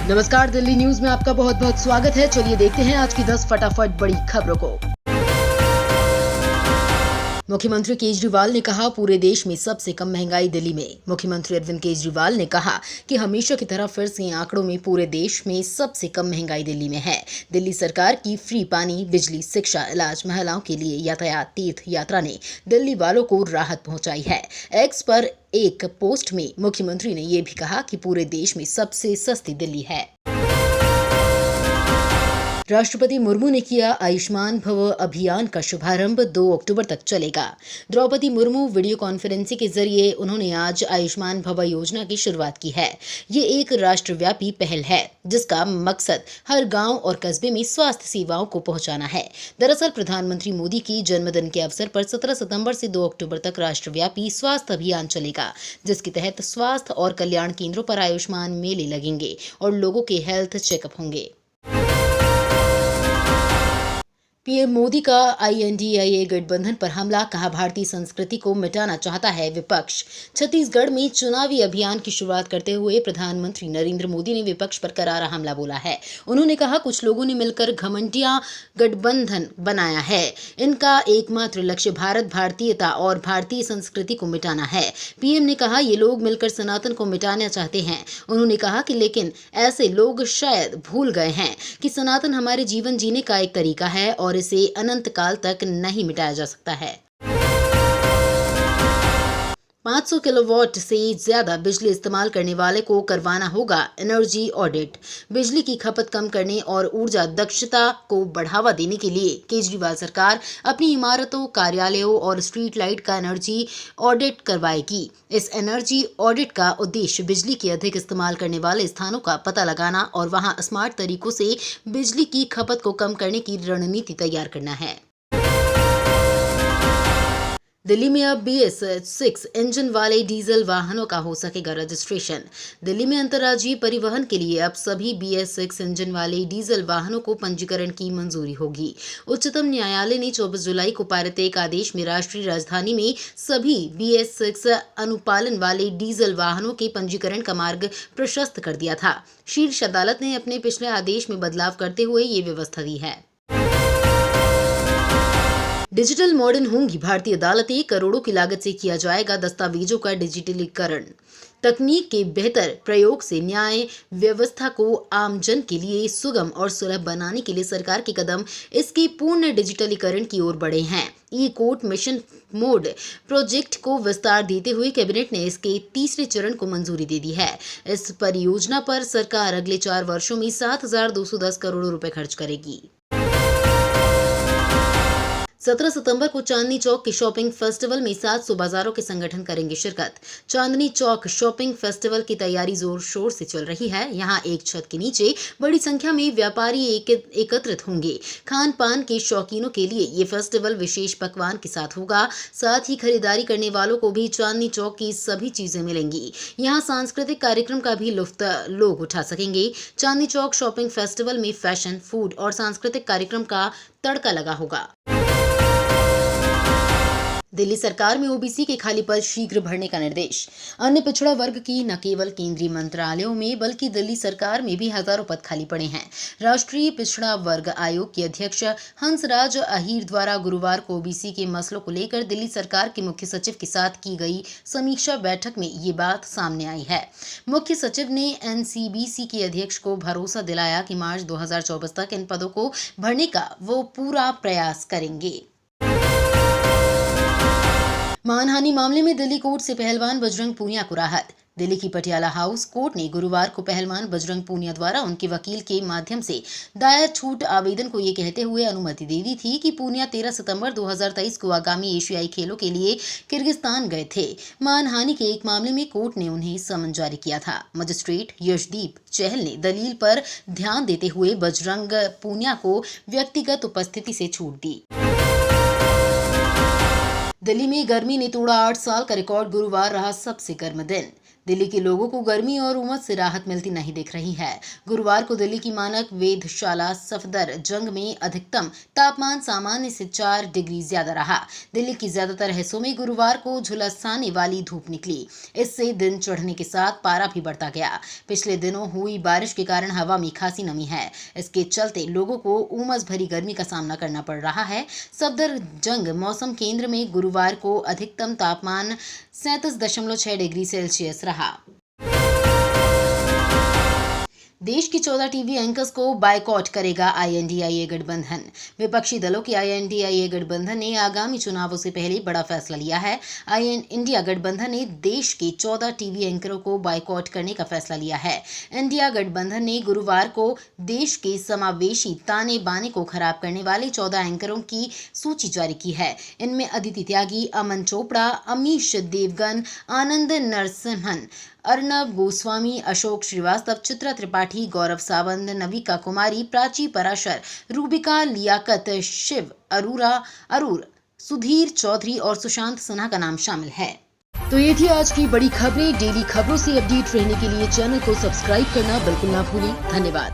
नमस्कार, दिल्ली न्यूज में आपका बहुत बहुत स्वागत है। चलिए देखते हैं आज की 10 फटाफट बड़ी खबरों को। मुख्यमंत्री केजरीवाल ने कहा, पूरे देश में सबसे कम महंगाई दिल्ली में। मुख्यमंत्री अरविंद केजरीवाल ने कहा कि हमेशा की तरह फिर से आंकड़ों में पूरे देश में सबसे कम महंगाई दिल्ली में है। दिल्ली सरकार की फ्री पानी, बिजली, शिक्षा, इलाज, महिलाओं के लिए यातायात, तीर्थ यात्रा ने दिल्ली वालों को राहत पहुंचाई है। एक्स पर एक पोस्ट में मुख्यमंत्री ने यह भी कहा कि पूरे देश में सबसे सस्ती दिल्ली है। राष्ट्रपति मुर्मू ने किया आयुष्मान भव अभियान का शुभारंभ 2 अक्टूबर तक चलेगा। द्रौपदी मुर्मू वीडियो कॉन्फ्रेंसिंग के जरिए उन्होंने आज आयुष्मान भव योजना की शुरुआत की है। ये एक राष्ट्रव्यापी पहल है जिसका मकसद हर गांव और कस्बे में स्वास्थ्य सेवाओं को पहुंचाना है। दरअसल प्रधानमंत्री मोदी की जन्मदिन के अवसर पर 17 सितंबर से 2 अक्टूबर तक राष्ट्रव्यापी स्वास्थ्य अभियान चलेगा, जिसके तहत स्वास्थ्य और कल्याण केंद्रों पर आयुष्मान मेले लगेंगे और लोगों के हेल्थ चेकअप होंगे। पीएम मोदी का INDIA गठबंधन पर हमला, कहा भारतीय संस्कृति को मिटाना चाहता है विपक्ष। छत्तीसगढ़ में चुनावी अभियान की शुरुआत करते हुए प्रधानमंत्री नरेंद्र मोदी ने विपक्ष पर करारा हमला बोला है। उन्होंने कहा, कुछ लोगों ने मिलकर घमंडिया गठबंधन बनाया है। इनका एकमात्र लक्ष्य भारत, भारतीयता और भारतीय संस्कृति को मिटाना है। पीएम ने कहा, ये लोग मिलकर सनातन को मिटाना चाहते हैं। उन्होंने कहा कि लेकिन ऐसे लोग शायद भूल गए हैं कि सनातन हमारे जीवन जीने का एक तरीका है और इसे अनंत काल तक नहीं मिटाया जा सकता है। 500 किलोवाट से ज्यादा बिजली इस्तेमाल करने वाले को करवाना होगा एनर्जी ऑडिट। बिजली की खपत कम करने और ऊर्जा दक्षता को बढ़ावा देने के लिए केजरीवाल सरकार अपनी इमारतों, कार्यालयों और स्ट्रीट लाइट का एनर्जी ऑडिट करवाएगी। इस एनर्जी ऑडिट का उद्देश्य बिजली के अधिक इस्तेमाल करने वाले स्थानों का पता लगाना और वहां स्मार्ट तरीकों से बिजली की खपत को कम करने की रणनीति तैयार करना है। दिल्ली में अब BS6 इंजन वाले डीजल वाहनों का हो सकेगा रजिस्ट्रेशन। दिल्ली में अंतर्राज्यीय परिवहन के लिए अब सभी BS6 इंजन वाले डीजल वाहनों को पंजीकरण की मंजूरी होगी। उच्चतम न्यायालय ने 24 जुलाई को पारित एक आदेश में राष्ट्रीय राजधानी में सभी BS6 अनुपालन वाले डीजल वाहनों के पंजीकरण का मार्ग प्रशस्त कर दिया था। शीर्ष अदालत ने अपने पिछले आदेश में बदलाव करते हुए ये व्यवस्था दी है। डिजिटल मॉडर्न होंगी भारतीय अदालतें, करोड़ों की लागत से किया जाएगा दस्तावेजों का डिजिटलीकरण। तकनीक के बेहतर प्रयोग से न्याय व्यवस्था को आमजन के लिए सुगम और सुलभ बनाने के लिए सरकार के कदम इसके पूर्ण डिजिटलीकरण की ओर बढ़े हैं। ई कोर्ट मिशन मोड प्रोजेक्ट को विस्तार देते हुए कैबिनेट ने इसके तीसरे चरण को मंजूरी दे दी है। इस परियोजना पर सरकार अगले 4 वर्षों में 7,210 करोड़ रुपए खर्च करेगी। 17 सितंबर को चांदनी चौक के शॉपिंग फेस्टिवल में 700 बाजारों के संगठन करेंगे शिरकत। चांदनी चौक शॉपिंग फेस्टिवल की तैयारी जोर शोर से चल रही है। यहां एक छत के नीचे बड़ी संख्या में व्यापारी एकत्रित होंगे। खान पान के शौकीनों के लिए ये फेस्टिवल विशेष पकवान के साथ होगा। साथ ही खरीदारी करने वालों को भी चांदनी चौक की सभी चीजें मिलेंगी। यहाँ सांस्कृतिक कार्यक्रम का भी लुत्फ लोग उठा सकेंगे। चांदनी चौक शॉपिंग फेस्टिवल में फैशन, फूड और सांस्कृतिक कार्यक्रम का तड़का लगा होगा। दिल्ली सरकार में OBC के खाली पद शीघ्र भरने का निर्देश। अन्य पिछड़ा वर्ग की न केवल केंद्रीय मंत्रालयों में बल्कि दिल्ली सरकार में भी हजारों पद खाली पड़े हैं। राष्ट्रीय पिछड़ा वर्ग आयोग के अध्यक्ष हंसराज अहीर द्वारा गुरुवार को OBC के मसलों को लेकर दिल्ली सरकार के मुख्य सचिव के साथ की गई समीक्षा बैठक में ये बात सामने आई है। मुख्य सचिव ने NCBC के अध्यक्ष को भरोसा दिलाया कि मार्च 2024 तक इन पदों को भरने का वो पूरा प्रयास करेंगे। मानहानि मामले में दिल्ली कोर्ट से पहलवान बजरंग पूनिया को राहत। दिल्ली की पटियाला हाउस कोर्ट ने गुरुवार को पहलवान बजरंग पूनिया द्वारा उनके वकील के माध्यम से दायर छूट आवेदन को ये कहते हुए अनुमति दे दी थी कि पूनिया 13 सितंबर 2023 को आगामी एशियाई खेलों के लिए किर्गिस्तान गए थे। मानहानि के एक मामले में कोर्ट ने उन्हें समन जारी किया था। मजिस्ट्रेट यशदीप चहल ने दलील पर ध्यान देते हुए बजरंग पूनिया को व्यक्तिगत उपस्थिति से छूट दी। दिल्ली में गर्मी ने तोड़ा 8 साल का रिकॉर्ड। गुरुवार रहा सबसे गर्म दिन। दिल्ली के लोगों को गर्मी और उमस से राहत मिलती नहीं दिख रही है। गुरुवार को दिल्ली की मानक वेधशाला सफदरजंग में अधिकतम तापमान सामान्य से 4 डिग्री ज्यादा रहा। दिल्ली की ज्यादातर हिस्सों में गुरुवार को झुलसाने वाली धूप निकली। इससे दिन चढ़ने के साथ पारा भी बढ़ता गया। पिछले दिनों हुई बारिश के कारण हवा में खासी नमी है। इसके चलते लोगों को उमस भरी गर्मी का सामना करना पड़ रहा है। सफदरजंग मौसम केंद्र में गुरुवार को अधिकतम तापमान 37.6 डिग्री सेल्सियस रहा। देश की 14 टीवी एंकर्स को बायकॉट करेगा आईएनडीआईए गठबंधन। विपक्षी दलों की आईएनडीआईए गठबंधन ने आगामी चुनावों से पहले बड़ा फैसला लिया है। इंडिया गठबंधन ने देश के 14 टीवी एंकरों को बायकॉट करने का फैसला लिया है। इंडिया गठबंधन ने गुरुवार को देश के समावेशी ताने बाने को खराब करने वाले 14 एंकरों की सूची जारी की है। इनमें अदिति त्यागी, अमन चोपड़ा, अमीश देवगन, आनंद नरसिम्हन, अर्नब गोस्वामी, अशोक श्रीवास्तव, चित्रा त्रिपाठी, गौरव सावंत, नविका कुमारी, प्राची पराशर, रूबिका लियाकत, शिव अरूर, सुधीर चौधरी और सुशांत सिन्हा का नाम शामिल है। तो ये थी आज की बड़ी खबरें। डेली खबरों से अपडेट रहने के लिए चैनल को सब्सक्राइब करना बिल्कुल ना भूलें। धन्यवाद।